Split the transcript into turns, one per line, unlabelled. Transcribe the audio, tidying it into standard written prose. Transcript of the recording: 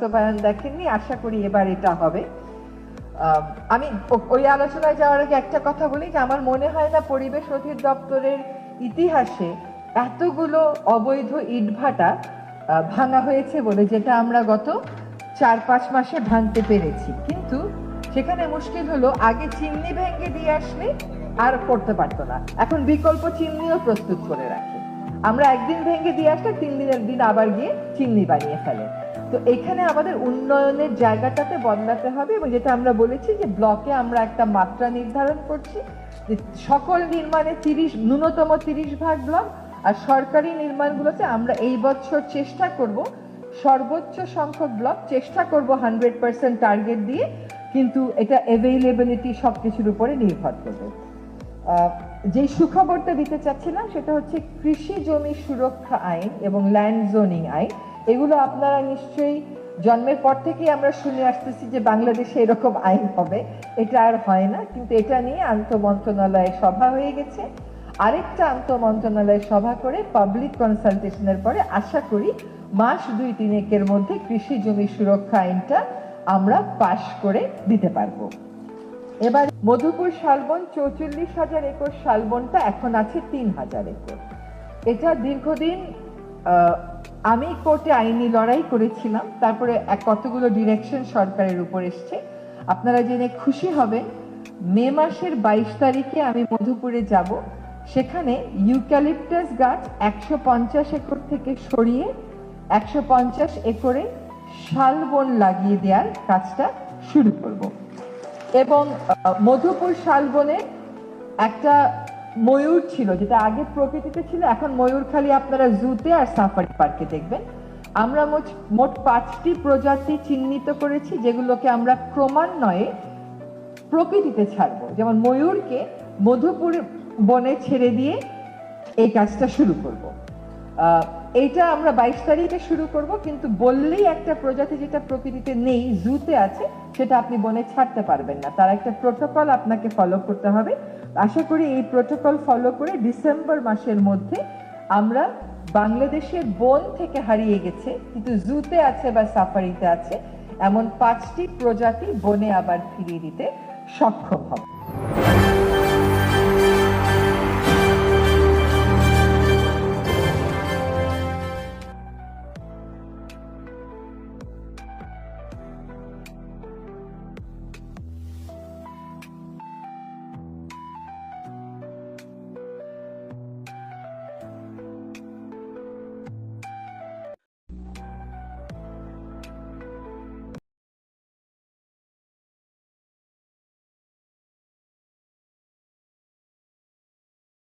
বাস্তবায়ন দেখেননি, আশা করি এবার এটা হবে। আমি ওই আলোচনায় যাওয়ার আগে একটা কথা বলি যে আমার মনে হয় না পরিবেশ অধিদপ্তরের ইতিহাসে এতগুলো অবৈধ ইটভাটা ভাঙা হয়েছে বলে, যেটা আমরা গত 4-5 মাসে ভাঙতে পেরেছি। কিন্তু সেখানে মুশকিল হলো, আগে চিমনি ভেঙে দিয়ে আসলে আর করতে পারতো না, এখন বিকল্প চিমনিও প্রস্তুত করে রাখে। আমরা একদিন ভেঙে দিয়ে আসলে 3 দিনের দিন আবার গিয়ে চিমনি বানিয়ে ফেলে। তো এখানে আমাদের উন্নয়নের জায়গাটাতে বদলাতে হবে, এবং যেটা আমরা বলেছি যে ব্লকে আমরা একটা মাত্রা নির্ধারণ করছি যে সকল নির্মাণে ন্যূনতম 30 ভাগ ব্লক, আর সরকারি নির্মাণগুলোতে আমরা এই বছর চেষ্টা করব সর্বোচ্চ সংখ্যক ব্লক, চেষ্টা করব 100% টার্গেট দিয়ে, কিন্তু এটা অ্যাভেইলেবিলিটি সবকিছুর উপরে নির্ভর করবে। যে সুখবরটা দিতে চাচ্ছিলাম সেটা হচ্ছে কৃষি জমি সুরক্ষা আইন এবং ল্যান্ড জোনিং আইন। এগুলো আপনারা নিশ্চয়ই জন্মের পর থেকেই আমরা শুনে আসতেছি যে বাংলাদেশে এরকম আইন হবে, এটা আর হয় না। কিন্তু এটা নিয়ে আন্তঃমন্ত্রণালয়ে সভা হয়ে গেছে, আরেকটা আন্তঃমন্ত্রণালয়ে সভা করে পাবলিক কনসালটেশনের পরে আশা করি মাস 2-3 মধ্যে কৃষি জমি সুরক্ষা আইনটা আমরা পাশ করে দিতে পারবো। এবার মধুপুর শালবন 44,000 একর শালবনটা এখন আছে 3,000 একর। এটা দীর্ঘদিন আমি কোর্টে আইনি লড়াই করেছিলাম, তারপরে কতগুলো ডিরেকশন সরকারের উপর এসছে। আপনারা জেনে খুশি হবেন, মে মাসের 22 তারিখে আমি মধুপুরে যাব, সেখানে ইউক্যালিপটাস গাছ 150 একর থেকে সরিয়ে 150 একরে শালবন লাগিয়ে দেওয়ার কাজটা শুরু করব। এবং মধুপুর শালবনে একটা ময়ূর ছিল, যেটা আগে প্রকৃতিতে ছিল, এখন ময়ূর খালি আপনারা জুতে আর সাফারি পার্কে দেখবেন। আমরা মোট 5টি প্রজাতি চিহ্নিত করেছি, যেগুলোকে আমরা ক্রমান্বয়ে প্রকৃতিতে ছাড়বো। যেমন ময়ূরকে মধুপুর বনে ছেড়ে দিয়ে এই কাজটা শুরু করব। এইটা আমরা 22 তারিখে শুরু করব, কিন্তু বললেই একটা প্রজাতি যেটা প্রকৃতিতে নেই, জুতে আছে, সেটা আপনি বনে ছাড়তে পারবেন না। তার একটা প্রোটোকল আপনাকে ফলো করতে হবে। আশা করি এই প্রোটোকল ফলো করে ডিসেম্বর মাসের মধ্যে আমরা বাংলাদেশের বন থেকে হারিয়ে গেছে কিন্তু জুতে আছে বা সাফারিতে আছে এমন 5টি প্রজাতি বনে আবার ফিরিয়ে দিতে সক্ষম হব।